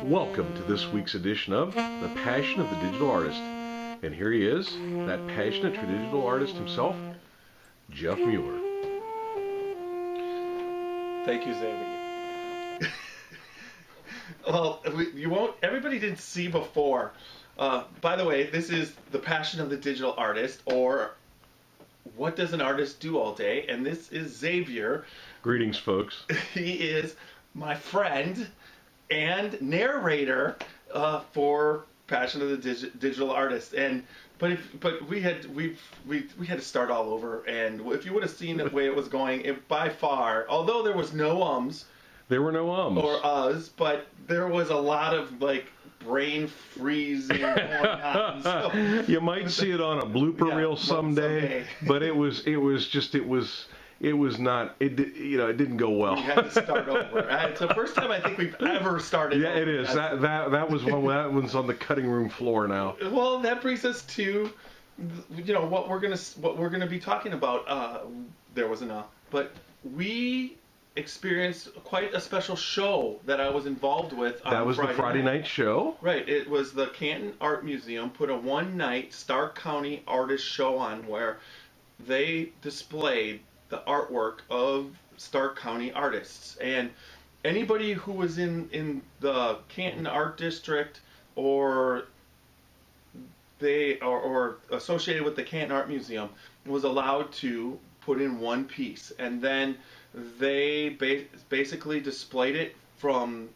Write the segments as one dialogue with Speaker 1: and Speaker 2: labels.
Speaker 1: Welcome to this week's edition of The Passion of the Digital Artist. And here he is, that passionate digital artist himself, Jeff Mueller.
Speaker 2: Thank you, Xavier. Well, everybody didn't see before. By the way, this is The Passion of the Digital Artist, or What Does an Artist Do All Day? And this is Xavier.
Speaker 1: Greetings, folks.
Speaker 2: He is my friend and narrator for Passion of the Digital Artist. But we had to start all over. And if you would have seen the way it was going, by far, although there was no ums.
Speaker 1: There were no ums.
Speaker 2: Or us, but there was a lot of, brain freezing going on. So,
Speaker 1: you might see it on a blooper reel someday, but it didn't go well.
Speaker 2: We had to start over. It's the first time I think we've ever started over.
Speaker 1: Yeah, it is. That one's on the cutting room floor now.
Speaker 2: Well, that brings us to, what we're gonna be talking about. There was enough, but we experienced quite a special show that I was involved with on
Speaker 1: That was the Friday night show?
Speaker 2: Right. It was the Canton Art Museum put a one-night Stark County artist show on where they displayed the artwork of Stark County artists. And anybody who was in the Canton Art District or associated with the Canton Art Museum was allowed to put in one piece. And then they basically displayed it from,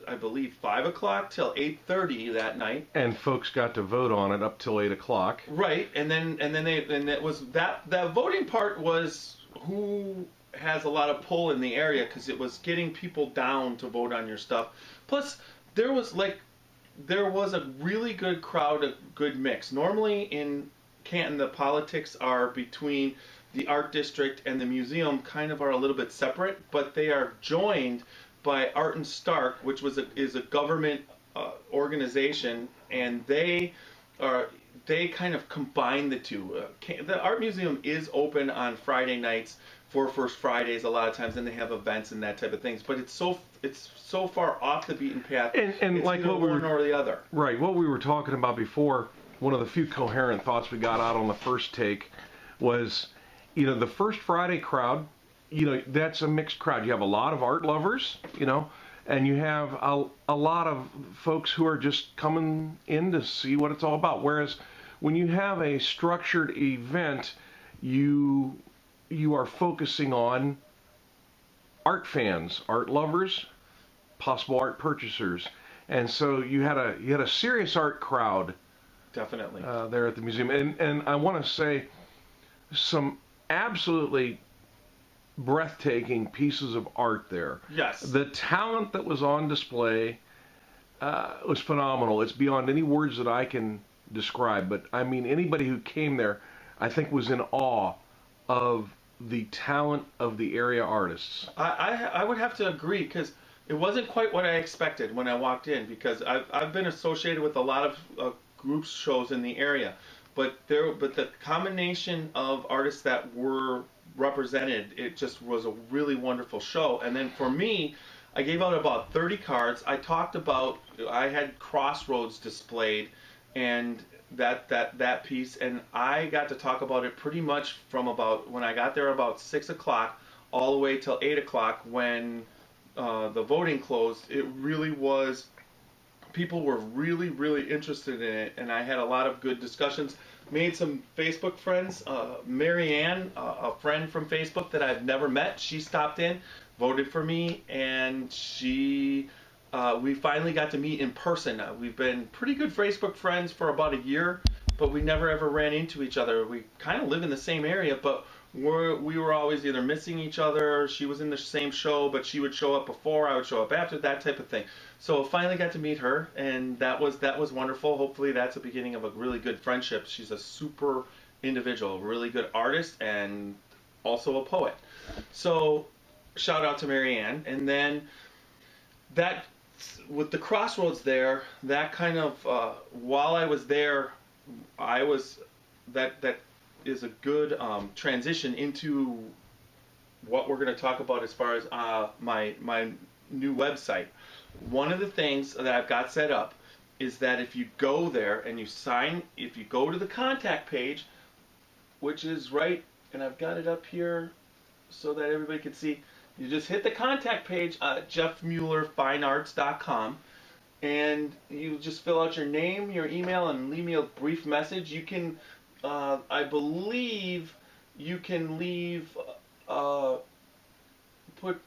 Speaker 2: I believe, 5 o'clock till 8:30 that night.
Speaker 1: And folks got to vote on it up till 8 o'clock.
Speaker 2: Right, and it was that voting part was who has a lot of pull in the area, because it was getting people down to vote on your stuff. Plus, there was a really good crowd, a good mix. Normally in Canton, the politics are between the art district and the museum kind of are a little bit separate, but they are joined by Art and Stark, which is a government organization, and they kind of combine the two. The art museum is open on Friday nights for First Fridays a lot of times, and they have events and that type of things. But it's so far off the beaten path.
Speaker 1: And
Speaker 2: it's
Speaker 1: like
Speaker 2: either
Speaker 1: what we
Speaker 2: one or the other.
Speaker 1: Right. What we were talking about before, one of the few coherent thoughts we got out on the first take was, the first Friday crowd, that's a mixed crowd. You have a lot of art lovers, and you have a lot of folks who are just coming in to see what it's all about. Whereas when you have a structured event, you are focusing on art fans, art lovers, possible art purchasers. And so you had a serious art crowd.
Speaker 2: Definitely.
Speaker 1: There at the museum. And I want to say some absolutely breathtaking pieces of art there.
Speaker 2: Yes.
Speaker 1: The talent that was on display was phenomenal. It's beyond any words that I can describe. But I mean, anybody who came there, I think, was in awe of the talent of the area artists.
Speaker 2: I would have to agree, because it wasn't quite what I expected when I walked in, because I've been associated with a lot of groups shows in the area. But the combination of artists that were represented, it just was a really wonderful show. And then for me, I gave out about 30 cards. I had Crossroads displayed, and that piece, and I got to talk about it pretty much from when I got there about 6 o'clock all the way till 8 o'clock when the voting closed. It really was. People were really, really interested in it, and I had a lot of good discussions. Made some Facebook friends. Mary Ann, a friend from Facebook that I've never met, she stopped in, voted for me, and we finally got to meet in person. We've been pretty good Facebook friends for about a year, but we never ever ran into each other. We kind of live in the same area, but we were always either missing each other. She was in the same show, but she would show up before, I would show up after, that type of thing. So finally got to meet her, and that was wonderful. Hopefully that's the beginning of a really good friendship. She's a super individual, really good artist, and also a poet. So shout out to Mary Ann. And then that, with the Crossroads there, that kind of, while I was there, that is a good transition into what we're going to talk about as far as my new website. one of the things that I've got set up is that if you go there and you sign, if you go to the contact page, which is right, and I've got it up here so that everybody can see, you just hit the contact page at jeffmuellerfinearts.com, and you just fill out your name, your email, and leave me a brief message. You can, I believe, you can leave, put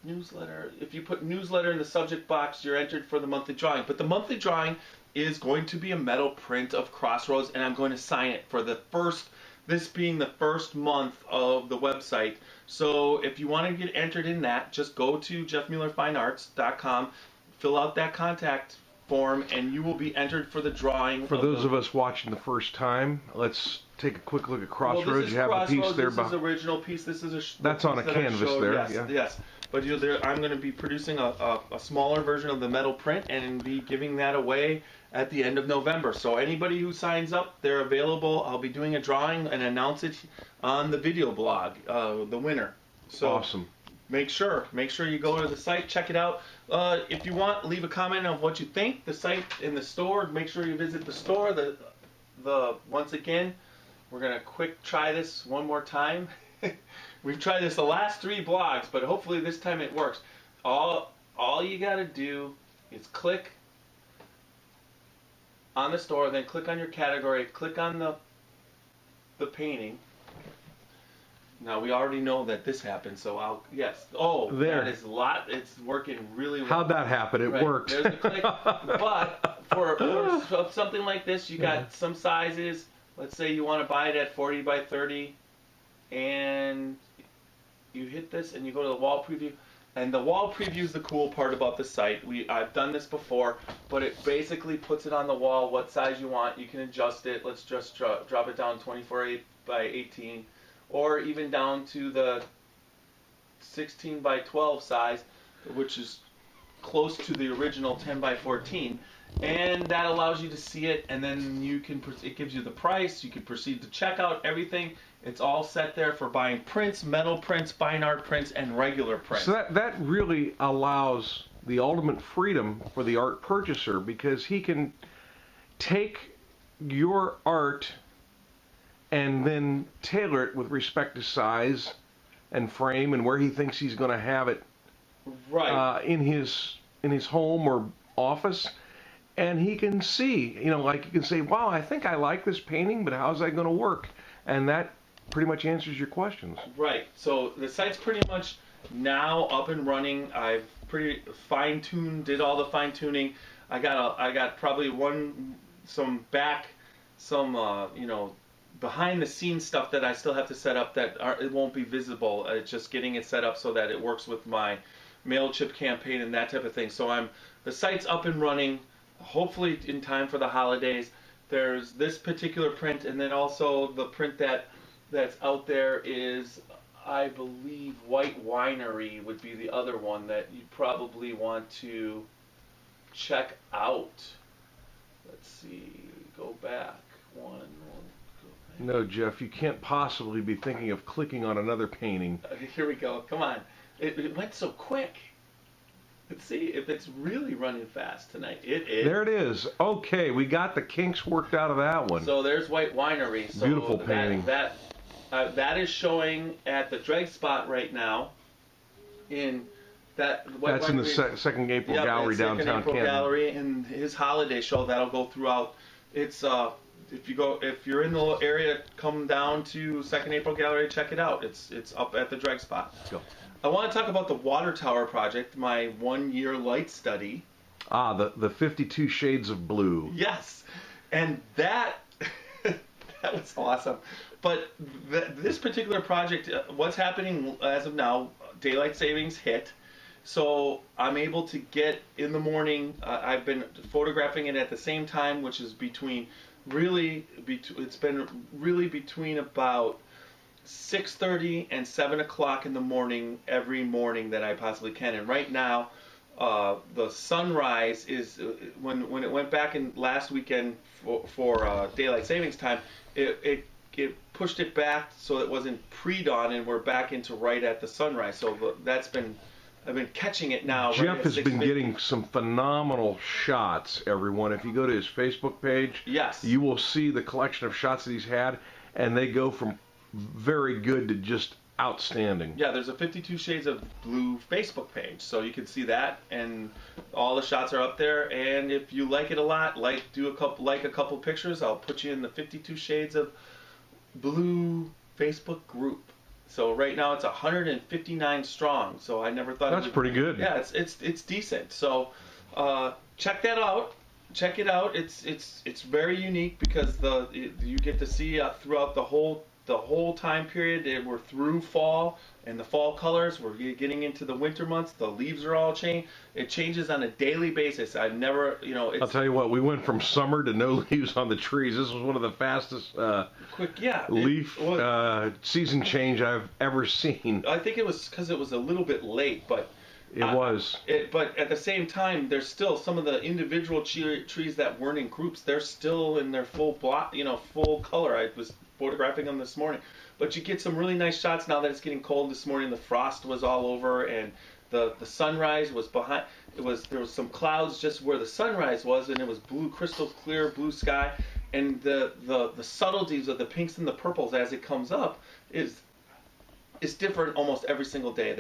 Speaker 2: newsletter. If you put newsletter in the subject box, you're entered for the monthly drawing. But the monthly drawing is going to be a metal print of Crossroads, and I'm going to sign it for the first, this being the first month of the website. So if you want to get entered in that, just go to jeffmuellerfinearts.com, fill out that contact form, and you will be entered for the drawing.
Speaker 1: For those of us watching the first time, let's take a quick look at Crossroads.
Speaker 2: Well, this is
Speaker 1: you have
Speaker 2: Crossroads.
Speaker 1: a piece there.
Speaker 2: This is original piece. This is
Speaker 1: that's on a canvas there.
Speaker 2: Yes,
Speaker 1: yeah.
Speaker 2: Yes. But I'm going to be producing a smaller version of the metal print and be giving that away at the end of November. So anybody who signs up, they're available. I'll be doing a drawing and announce it on the video blog, the winner. So
Speaker 1: awesome.
Speaker 2: Make sure you go to the site, check it out. If you want, leave a comment of what you think. The site in the store. Make sure you visit the store. The once again, we're gonna quick try this one more time. We've tried this the last 3 blogs, but hopefully this time it works. All you gotta do is click on the store, then click on your category, click on the painting. Now we already know that this happened, so yes. Oh,
Speaker 1: there.
Speaker 2: That is a lot. It's working really well.
Speaker 1: How'd that happen? It worked.
Speaker 2: There's the click. But for something like this, you got some sizes. Let's say you want to buy it at 40 by 30, and you hit this and you go to the wall preview. And the wall preview is the cool part about the site. I've done this before, but it basically puts it on the wall what size you want. You can adjust it. Let's just drop it down 24 by 18, or even down to the 16 by 12 size, which is close to the original 10 by 14. And that allows you to see it, and then it gives you the price. You can proceed to checkout everything. It's all set there for buying prints, metal prints, fine art prints, and regular prints.
Speaker 1: So that really allows the ultimate freedom for the art purchaser, because he can take your art and then tailor it with respect to size and frame and where he thinks he's going to have it,
Speaker 2: right,
Speaker 1: in his home or office. And he can see, like you can say, wow, I think I like this painting, but how's that going to work? And that pretty much answers your questions.
Speaker 2: Right. So the site's pretty much now up and running. I've pretty fine-tuned, did all the fine-tuning. I got probably some behind-the-scenes stuff that I still have to set up that it won't be visible. It's just getting it set up so that it works with my MailChimp campaign and that type of thing. So the site's up and running, hopefully in time for the holidays. There's this particular print, and then also the print that's out there is, I believe, White Winery would be the other one that you probably want to check out. Let's see, go back one.
Speaker 1: No, Jeff, you can't possibly be thinking of clicking on another painting.
Speaker 2: Here we go. Come on. It went so quick. Let's see if it's really running fast tonight. It is.
Speaker 1: There it is. Okay, we got the kinks worked out of that one.
Speaker 2: So there's White Winery. So
Speaker 1: beautiful painting.
Speaker 2: That is showing at the drag spot right now. That's
Speaker 1: in the Second April Gallery downtown
Speaker 2: Second April
Speaker 1: Canton.
Speaker 2: Gallery, and his holiday show that'll go throughout. It's if you're in the area, come down to Second April Gallery, check it out. It's up at the drag spot.
Speaker 1: Go.
Speaker 2: I want to talk about the Water Tower project, my 1-year light study.
Speaker 1: The 52 Shades of Blue.
Speaker 2: Yes, and that was awesome. But this particular project, what's happening as of now, daylight savings hit, so I'm able to get in the morning. I've been photographing it at the same time, which is it's been really between about 6:30 and 7 o'clock in the morning every morning that I possibly can. And right now, the sunrise is when it went back in last weekend for daylight savings time. It pushed it back so it wasn't pre-dawn, and we're back into right at the sunrise. So that's been I've been catching it now.
Speaker 1: Jeff
Speaker 2: right
Speaker 1: has
Speaker 2: at
Speaker 1: been
Speaker 2: 6:50.
Speaker 1: getting some phenomenal shots, everyone. If you go to his Facebook page,
Speaker 2: Yes.
Speaker 1: you will see the collection of shots that he's had, and they go from very good to just outstanding.
Speaker 2: Yeah, there's a 52 Shades of Blue Facebook page, so you can see that, and all the shots are up there. And if you like it a lot, like a couple pictures, I'll put you in the 52 Shades of Blue Facebook group. So right now it's 159 strong. So I never thought
Speaker 1: That's pretty good.
Speaker 2: Yeah, it's decent. So check that out. Check it out. It's very unique because you get to see throughout the whole time period. We're through fall and the fall colors. We're getting into the winter months. The leaves are all changed. It changes on a daily basis. I've never,
Speaker 1: I'll tell you what, we went from summer to no leaves on the trees. This was one of the fastest leaf season change I've ever seen.
Speaker 2: I think it was because it was a little bit late, but
Speaker 1: It was.
Speaker 2: But at the same time, there's still some of the individual trees that weren't in groups. They're still in their full full color. I was photographing them this morning. But you get some really nice shots now that it's getting cold this morning. The frost was all over, and the sunrise was behind. There was some clouds just where the sunrise was, and it was blue, crystal clear blue sky. And the subtleties of the pinks and the purples as it comes up is different almost every single day.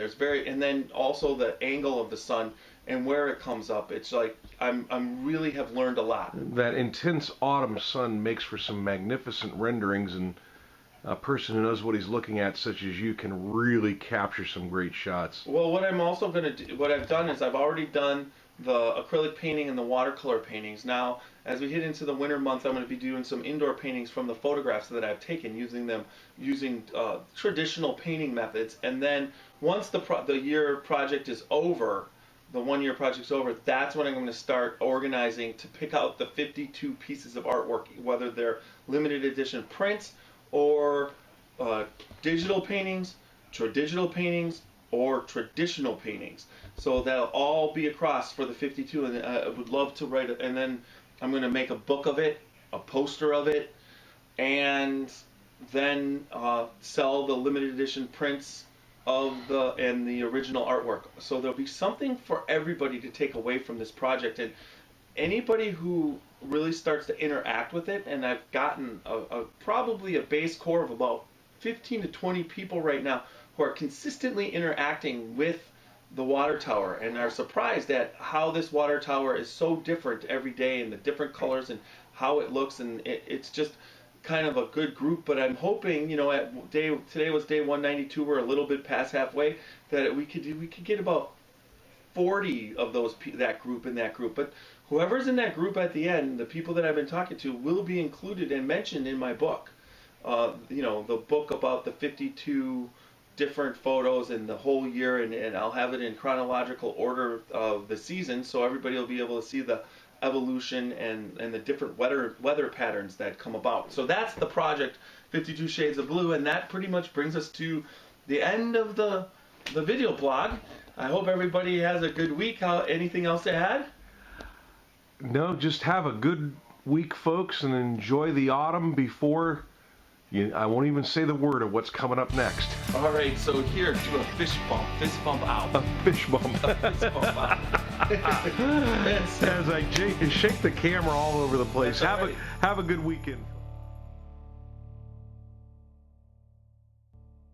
Speaker 2: And then also the angle of the sun and where it comes up. It's like I'm really have learned a lot.
Speaker 1: That intense autumn sun makes for some magnificent renderings, and a person who knows what he's looking at, such as you, can really capture some great shots.
Speaker 2: Well, what I'm also going to do, what I've done is I've already done the acrylic painting and the watercolor paintings. Now, as we hit into the winter months, I'm going to be doing some indoor paintings from the photographs that I've taken, using traditional painting methods. And then once the year project is over, the 1 year project's over, that's when I'm going to start organizing to pick out the 52 pieces of artwork, whether they're limited edition prints or digital paintings, or traditional paintings. So they'll all be across for the 52, and I would love to write it. And then I'm going to make a book of it, a poster of it, and then sell the limited edition prints of the original artwork. So there'll be something for everybody to take away from this project. And anybody who really starts to interact with it, and I've gotten probably a base core of about 15 to 20 people right now who are consistently interacting with the water tower and are surprised at how this water tower is so different every day, and the different colors and how it looks, and it's just kind of a good group. But I'm hoping, today was day 192, we're a little bit past halfway, that we could get about 40 of that group. But whoever's in that group at the end, the people that I've been talking to, will be included and mentioned in my book. The book about the 52 different photos in the whole year, and I'll have it in chronological order of the season, so everybody will be able to see the evolution and the different weather patterns that come about. So that's the project 52 Shades of Blue, and that pretty much brings us to the end of the video blog. I hope everybody has a good week. Anything else to add?
Speaker 1: No, just have a good week, folks, and enjoy the autumn before I won't even say the word of what's coming up next.
Speaker 2: All right, so here, do a fist bump out.
Speaker 1: A fish bump.
Speaker 2: A fist bump out.
Speaker 1: As I shake the camera all over the place.
Speaker 2: That's all right.
Speaker 1: Have a good weekend.